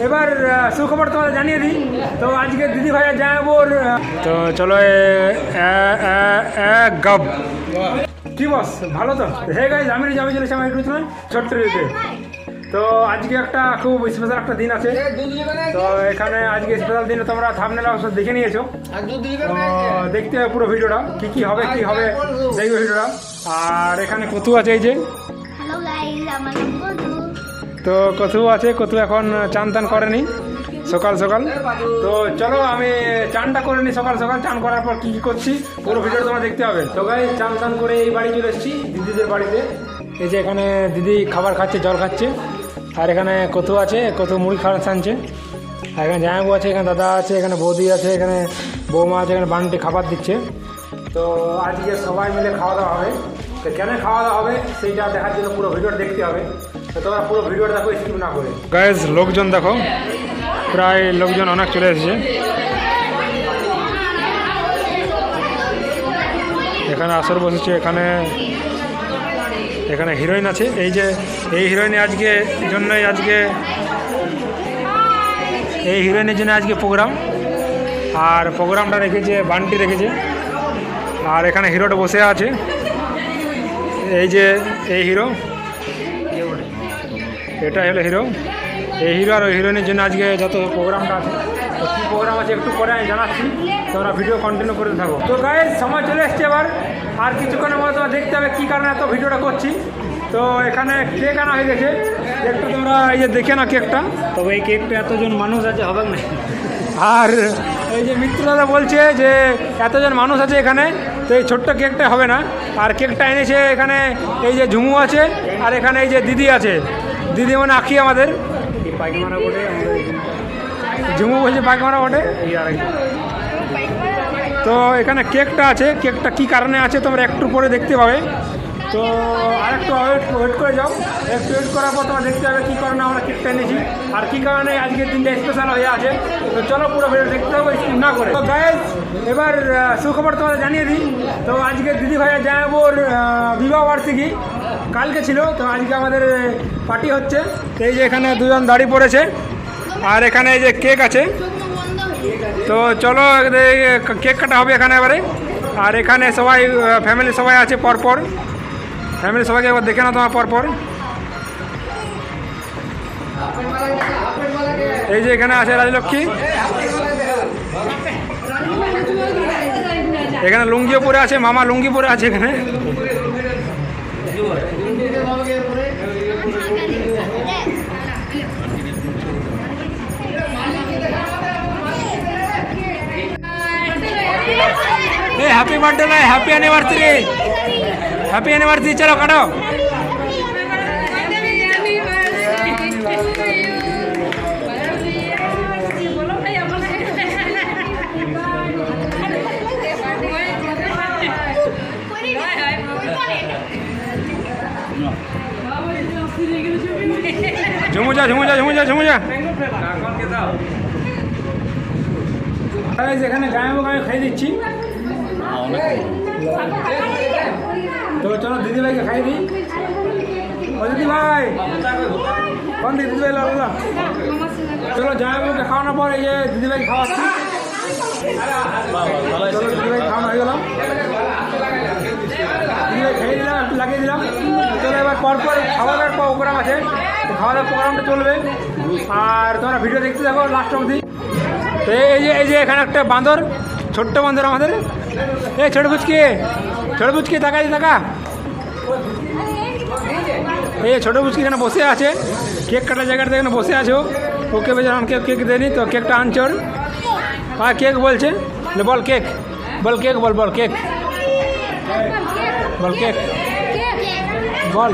এবার সুখবর তোমাদের জানিয়ে দিই। তো আজকে দিদি ভাইয়া জামাইবাবুর তো চলো গব কি বস ভালো তো হে গাইজ আমি যাবে চলেছি আমার ইউটিউব চ্যানেল ছোট্ট রিতে। তো আজকে একটা খুব স্পেশাল একটা দিন আছে। তো এখানে আজকে স্পেশাল দিনে তোমরা থাম্বনেল অবশ্য দেখে নিয়েছো। দেখতে হবে পুরো ভিডিওটা কি কি হবে দেখবে ভিডিওটা। আর এখানে কতু আছে এই যে তো কতু আছে, কতু এখন চান টান করেনি সকাল সকাল। তো চলো আমি চানটা করে নিই সকাল সকাল। চান করার পর কী কী করছি পুরো ভিডিও তোমরা দেখতে হবে। তো গাই চান টান করে এই বাড়ি চলে এসেছি দিদিদের বাড়িতে। এই যে এখানে দিদি খাবার খাচ্ছে, জল খাচ্ছে। আর এখানে কতু আছে, কতু মুড়ি খাওয়া আনছে। আর এখানে জামাইবাবু আছে, এখানে দাদা আছে, এখানে বৌদি আছে, এখানে বৌমা আছে, এখানে বান্টি খাবার দিচ্ছে। তো আজকে সবাই মিলে খাওয়া দাওয়া হবে। তো কেন খাওয়া দাওয়া হবে সেইটা দেখার জন্য পুরো ভিডিওটা দেখতে হবে। তো তোমরা পুরো ভিডিওটা দেখো স্কিপ না করে। গাইজ লোকজন দেখো, প্রায় লোকজন অনেক চলে এসেছে। এখানে আসর বসেছে, এখানে হিরোইন আছে। এই যে এই হিরোইনের জন্য আজকে প্রোগ্রাম। আর প্রোগ্রামটা রেখেছে বান্টি রেখেছে। আর এখানে হিরোটা বসে আছে। এই যে এই হিরো, এটা হলো হিরো। এই হিরো আর ওই হিরোইনের জন্য আজকে যত প্রোগ্রামটা আছে, তো কী প্রোগ্রাম আছে একটু পরে আমি জানাচ্ছি। তোমরা ভিডিও কন্টিনিউ করে থাকো। তো গাইজ সময় চলে এসছে এবার। আর কিছুক্ষণের মধ্যে তোমরা দেখতে হবে কী কারণে এত ভিডিওটা করছি। তো এখানে কেক আনা হয়ে গেছে, একটু তোমরা এই যে দেখে না কেকটা। তবে এই কেকটা এতজন মানুষ আছে হবে না। আর এই যে মিত্রদাদা বলছে যে এতজন মানুষ আছে এখানে, তো এই ছোট্ট কেকটা হবে না। আর কেকটা এনেছে এখানে এই যে ঝুমু আছে, আর এখানে এই যে দিদি আছে। দিদি মানে আঁকি আমাদের পাইকমারা বটে, ঝুমু বলছে পাইকমারা বটে। তো এখানে কেকটা আছে, কেকটা কী কারণে আছে তোমরা একটু পরে দেখতে পাবে। তো আরেকটু ওয়েট করে যাও, একটু ওয়েট করার পর তোমরা দেখতে হবে কী কারণে আমরা কেকটা এনেছি আর কী কারণে আজকের দিনটা স্পেশাল হয়ে আছে। তো চলো পুরো ভিডিও দেখতে হবে স্কিপ না করে। তো গাইজ এবার সুখবর তোমাদের জানিয়ে দিই। তো আজকে দিদি ভাইয়া জামাইবাবুর বিবাহ বার্ষিকী কালকে ছিল। তো আজকে আমাদের পার্টি হচ্ছে। এই যে এখানে দুজন দাঁড়িয়ে পড়েছে, আর এখানে এই যে কেক আছে। তো চলো কেক কাটা হবে এখানে এবারে। আর এখানে সবাই ফ্যামিলি সবাই আছে পরপর। ফ্যামিলি সবাইকে একবার দেখে না তোমার পরপর। এই যে এখানে আছে রাজলক্ষ্মী, এখানে লুঙ্গিও পরে আছে, মামা লুঙ্গি পরে আছে এখানে। হ্যাপি বার্থডে না, হ্যাপি অ্যানিভার্সারি চলো কাটো। ঝুমুজা এখানে গায়ে খাই দিচ্ছি। তো চলো দিদি ভাইকে খাই দিই। ও দিদি ভাই কোন দিদি ভাই লাল। চলো জামাইবাবুকে খাওয়ানোর পর এই যে দিদি ভাইকে খাওয়াচ্ছি। চলো দিদি ভাই খাওয়ানো হয়ে গেলাম, দিদি ভাই খেয়ে দিলাম, একটু লাগিয়ে দিলাম। চলো এবার পরপর খাওয়া দাওয়ার প্রোগ্রাম আছে, তো খাওয়া দাওয়ার প্রোগ্রামটা চলবে। আর তোমরা ভিডিও দেখতে থাকো লাস্ট অবধি। তো এই যে এখানে একটা বাঁদর, ছোট্ট বাঁদর আমাদের। এই ছোট বুচকি তাকা। এই ছোটো বুচকি এখানে বসে আছে, কেক কাটার জায়গাটা এখানে বসে আছে। ওকে বেজার আমাকে কেক দেয়নি, তো কেকটা আনছে ওর। আর কেক বলছে, বল কেক বল কেক বল কেক বল কেক বল।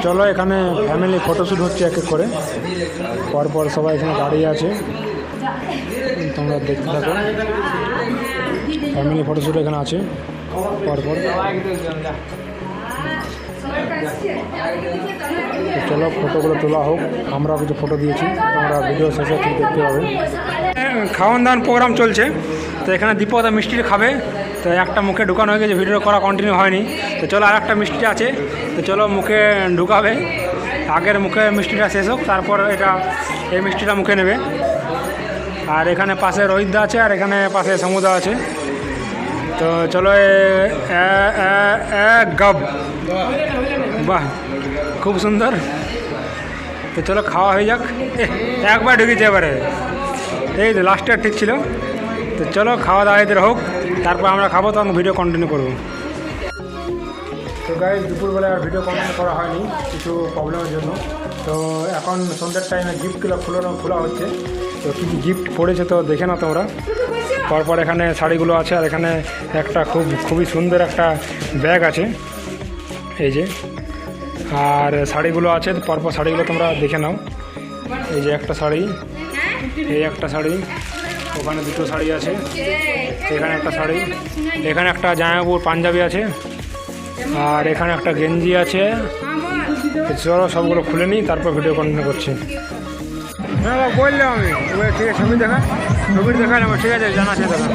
চলো এখানে ফ্যামিলি ফটোশ্যুট হচ্ছে এক এক করে, পরপর সবাই এখানে দাঁড়িয়ে আছে, তোমরা দেখতে থাকো। ফ্যামিলি ফটোশ্যুট এখানে আছে পরপর। চলো ফটোগুলো তোলা হোক, আমরাও কিছু ফটো দিয়েছি, তোমরা ভিডিও শেষে ঠিক দেখতে পাবে। খাওয়ান দাওয়ান প্রোগ্রাম চলছে, তো এখানে দীপকদা মিষ্টি খাবে, তো একটা মুখে ঢুকানো হয়ে গেছে, ভিডিও করা কন্টিনিউ হয়নি। তো চলো আর একটা মিষ্টি আছে, তো চলো মুখে ঢুকাবে, আগের মুখে মিষ্টিটা শেষ হোক, তারপর এই মিষ্টিটা মুখে নেবে। আর এখানে পাশে রোহিতদা আছে, আর এখানে পাশে সমুদা আছে। তো চলো গাব, বাহ খুব সুন্দর। তো চলো খাওয়া হয়ে যাক। একবার ঢুকেছে এবারে, এই তো লাস্টটা ঠিক ছিল। তো চলো খাওয়া দাওয়া এদের হোক, তারপর আমরা খাবো, তখন ভিডিও কন্টিনিউ করবো। তো গাইজ দুপুরবেলায় আর ভিডিও কন্টিনিউ করা হয়নি কিছু প্রবলেমের জন্য। তো এখন সন্ধ্যার টাইমে গিফটগুলো খোলা হচ্ছে। তো কী কী গিফট পড়েছে তো দেখে না তোমরা। পরপর এখানে শাড়িগুলো আছে, আর এখানে একটা খুবই সুন্দর একটা ব্যাগ আছে এই যে, আর শাড়িগুলো আছে পরপর, শাড়িগুলো তোমরা দেখে নাও। এই যে একটা শাড়ি, এই একটা শাড়ি, ওখানে দুটো শাড়ি আছে, এখানে একটা শাড়ি, এখানে একটা জামাইবাবুর পাঞ্জাবি আছে, আর এখানে একটা গেঞ্জি আছে। চলো সবগুলো খুলে নিই, তারপর ভিডিও কন্টিনিউ করছি। হ্যাঁ বললাম আমি, ঠিক আছে ছবি দেখা, ছবির দেখা নেবো, ঠিক আছে জানা আছে দেখা।